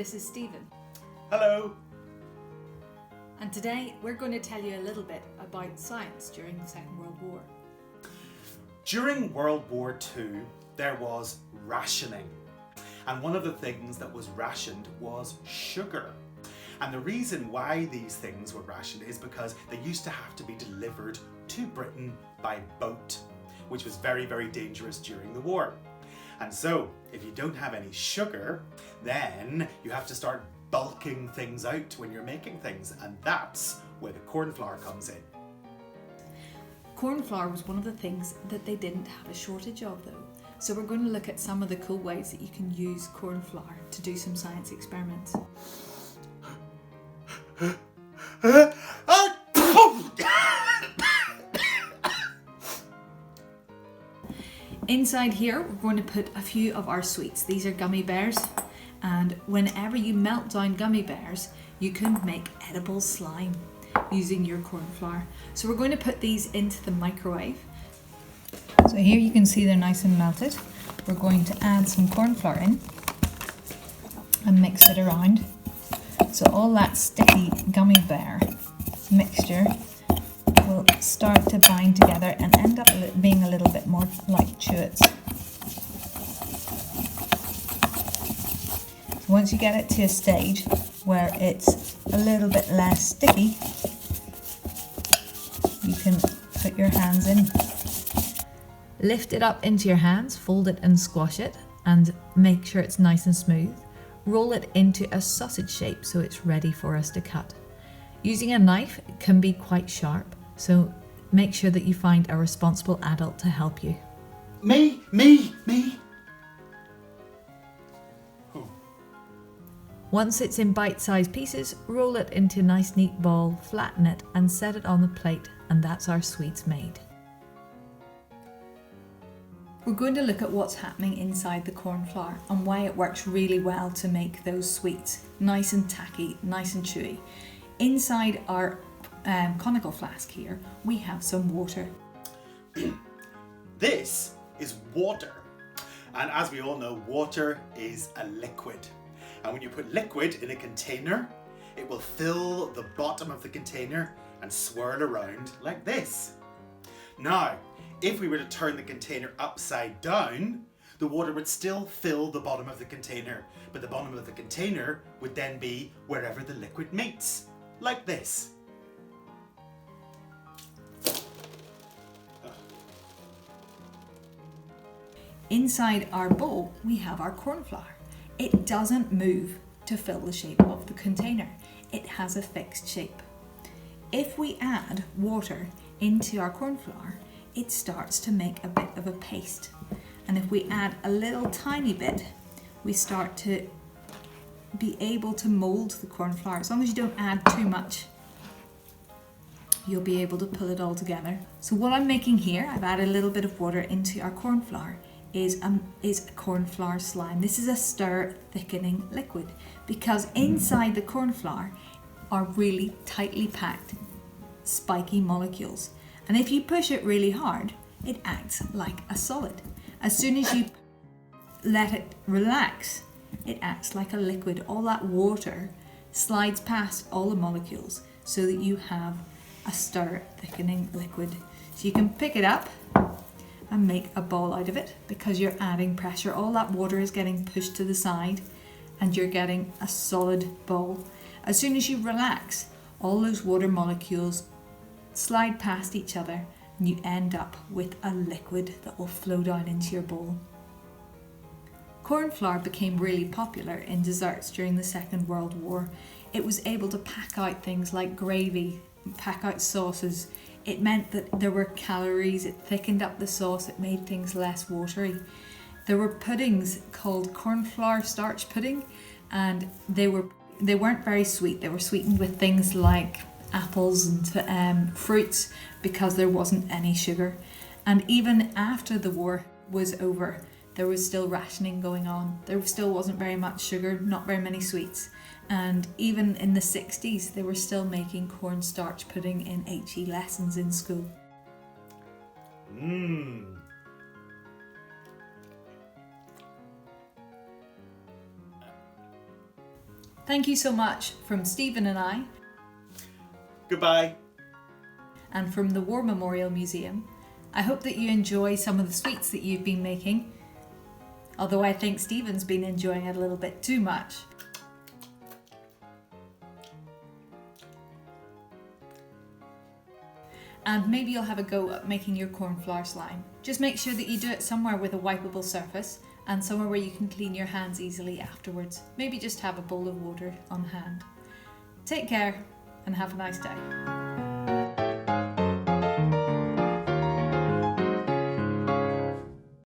this is Stephen. Hello. And today we're going to tell you a little bit about science during the Second World War. During World War II, there was rationing. And one of the things that was rationed was sugar. And the reason why these things were rationed is because they used to have to be delivered to Britain by boat, which was very, very dangerous during the war. And so, if you don't have any sugar, then you have to start bulking things out when you're making things, and that's where the cornflour comes in. Cornflour was one of the things that they didn't have a shortage of though. So we're going to look at some of the cool ways that you can use cornflour to do some science experiments. Inside here, we're going to put a few of our sweets. These are gummy bears, and whenever you melt down gummy bears, you can make edible slime using your cornflour. So we're going to put these into the microwave. So here you can see they're nice and melted. We're going to add some cornflour in and mix it around. So all that sticky gummy bear mixture will start to bind together and end up being a little bit more like chewits. So once you get it to a stage where it's a little bit less sticky, you can put your hands in. Lift it up into your hands, fold it and squash it, and make sure it's nice and smooth. Roll it into a sausage shape so it's ready for us to cut. Using a knife can be quite sharp, so make sure that you find a responsible adult to help you. Me. Oh. Once it's in bite-sized pieces, roll it into a nice neat ball, flatten it and set it on the plate, and that's our sweets made. We're going to look at what's happening inside the cornflour and why it works really well to make those sweets nice and tacky, nice and chewy. Inside our conical flask here, we have some water. This is water. And as we all know, water is a liquid. And when you put liquid in a container, it will fill the bottom of the container and swirl around like this. Now, if we were to turn the container upside down, the water would still fill the bottom of the container, but the bottom of the container would then be wherever the liquid meets, like this. Inside our bowl, we have our cornflour. It doesn't move to fill the shape of the container. It has a fixed shape. If we add water into our cornflour, it starts to make a bit of a paste. And if we add a little tiny bit, we start to be able to mold the cornflour. As long as you don't add too much, you'll be able to pull it all together. So what I'm making here, I've added a little bit of water into our cornflour, is a cornflour slime. This is a stir thickening liquid because inside the cornflour are really tightly packed spiky molecules. And if you push it really hard, it acts like a solid. As soon as you let it relax, it acts like a liquid. All that water slides past all the molecules so that you have a stir thickening liquid. So you can pick it up and make a ball out of it because you're adding pressure. All that water is getting pushed to the side and you're getting a solid ball. As soon as you relax, all those water molecules slide past each other and you end up with a liquid that will flow down into your bowl. Cornflour became really popular in desserts during the Second World War. It was able to pack out things like gravy, pack out sauces. It meant that there were calories, it thickened up the sauce, it made things less watery. There were puddings called cornflour starch pudding, and they weren't very sweet. They were sweetened with things like apples and fruits because there wasn't any sugar. And even after the war was over, there was still rationing going on. There still wasn't very much sugar, not very many sweets. And even in the 60s, they were still making cornstarch pudding in HE lessons in school. Thank you so much from Stephen and I, Goodbye. and from the War Memorial Museum. I hope that you enjoy some of the sweets that you've been making, although I think Stephen's been enjoying it a little bit too much. And maybe you'll have a go at making your cornflour slime. Just make sure that you do it somewhere with a wipeable surface and somewhere where you can clean your hands easily afterwards. Maybe just have a bowl of water on hand. Take care and have a nice day.